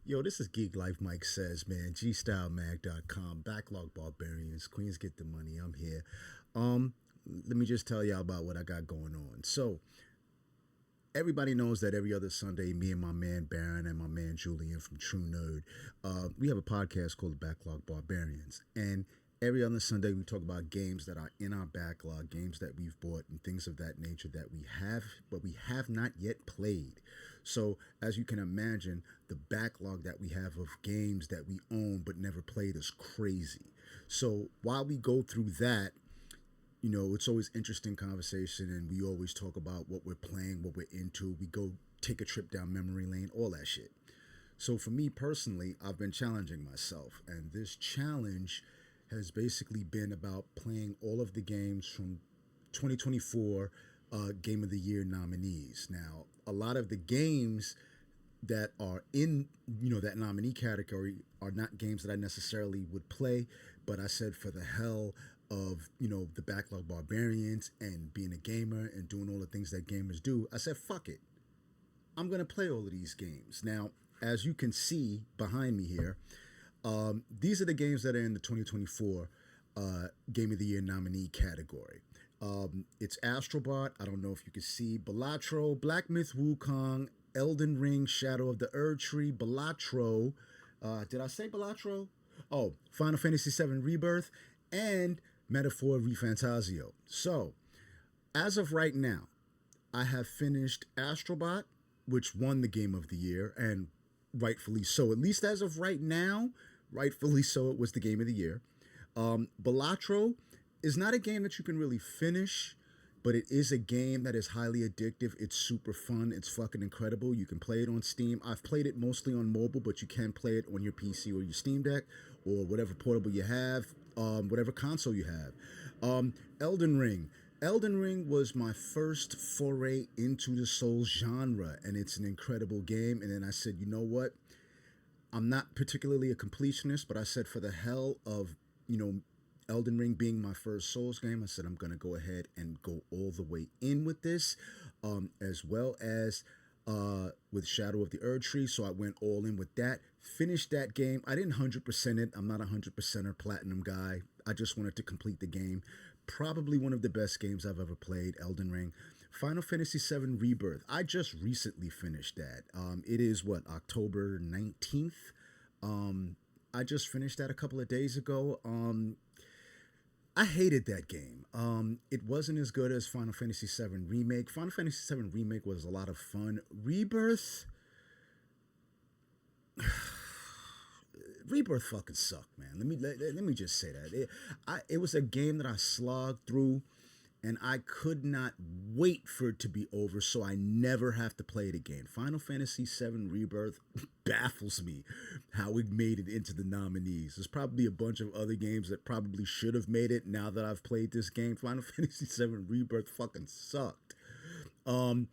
Yo, this is Geek Life Mike Says, man. GStyleMag.com. Backlog Barbarians. Queens get the money. I'm here. Um, Let me just tell y'all about what I got going on. So, everybody knows that every other Sunday, me and my man Baron and my man Julian from True Nerd, we have a podcast called the Backlog Barbarians. And every other Sunday, we talk about games that are in our backlog, games that we've bought, and things of that nature that we have, but we have not yet played. So, as you can imagine, the backlog that we have of games that we own but never played is crazy. So, while we go through that, it's always interesting conversation, and we always talk about what we're playing, what we're into. We go take a trip down memory lane, all that shit. So for me personally, I've been challenging myself, and this challenge has basically been about playing all of the games from 2024 Game of the Year nominees. Now, a lot of the games that are in that nominee category are not games that I necessarily would play, but I said for the hell of the backlog barbarians and being a gamer and doing all the things that gamers do, I said fuck it, I'm gonna play all of these games. Now, as you can see behind me here, these are the games that are in the 2024 Game of the Year nominee category. It's Astrobot. I don't know if you can see Balatro, Black Myth Wukong, Elden Ring, Shadow of the Erd Tree, Balatro. Did I say Balatro? Oh, Final Fantasy VII Rebirth, and Metaphor Refantasio. So, as of right now, I have finished Astrobot, which won the Game of the Year, and rightfully so. At least as of right now, rightfully so, it was the Game of the Year. Balatro is not a game that you can really finish, but it is a game that is highly addictive. It's super fun. It's fucking incredible. You can play it on Steam. I've played it mostly on mobile, but you can play it on your PC or your Steam Deck or whatever portable you have, whatever console you have. Elden Ring. Elden Ring was my first foray into the Souls genre, and it's an incredible game. And then I said, you know what? I'm not particularly a completionist, but I said for the hell of, Elden Ring being my first Souls game, I said I'm going to go ahead and go all the way in with this, as well as with Shadow of the Erd Tree. So I went all in with that. Finished that game. I didn't 100% it. I'm not a 100%er platinum guy. I just wanted to complete the game. Probably one of the best games I've ever played, Elden Ring. Final Fantasy VII Rebirth. I just recently finished that. It is what, October 19th? I just finished that a couple of days ago. I hated that game. It wasn't as good as Final Fantasy VII Remake. Final Fantasy VII Remake was a lot of fun. Rebirth, Rebirth fucking sucked, man. Let me just say that. It was a game that I slogged through, and I could not wait for it to be over so I never have to play it again. Final Fantasy VII Rebirth baffles me how it made it into the nominees. There's probably a bunch of other games that probably should have made it now that I've played this game. Final Fantasy VII Rebirth fucking sucked. And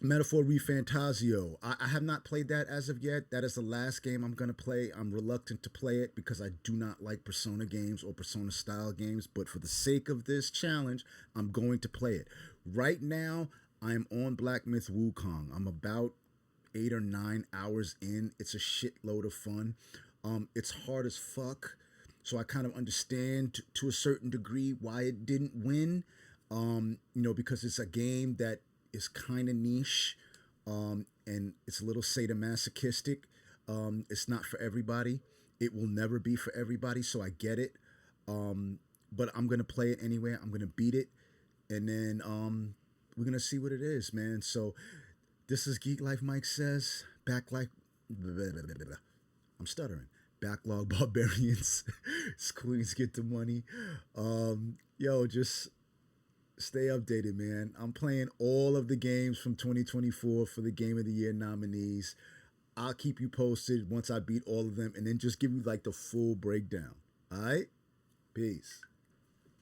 Metaphor Refantasio. I have not played that as of yet. That is the last game I'm going to play. I'm reluctant to play it because I do not like Persona games or Persona style games. But for the sake of this challenge, I'm going to play it. Right now, I'm on Black Myth Wukong. I'm about 8 or 9 hours in. It's a shitload of fun. It's hard as fuck. So I kind of understand to a certain degree why it didn't win. Because it's a game that is kind of niche, and it's a little sadomasochistic. It's not for everybody. It will never be for everybody, so I get it. But I'm gonna play it anyway. I'm gonna beat it, and then we're gonna see what it is, man. So this is Geek Life Mike Says. I'm stuttering. Backlog Barbarians. Queens get the money. Just stay updated, man. I'm playing all of the games from 2024 for the Game of the Year nominees. I'll keep you posted once I beat all of them and then just give you like the full breakdown. All right? Peace.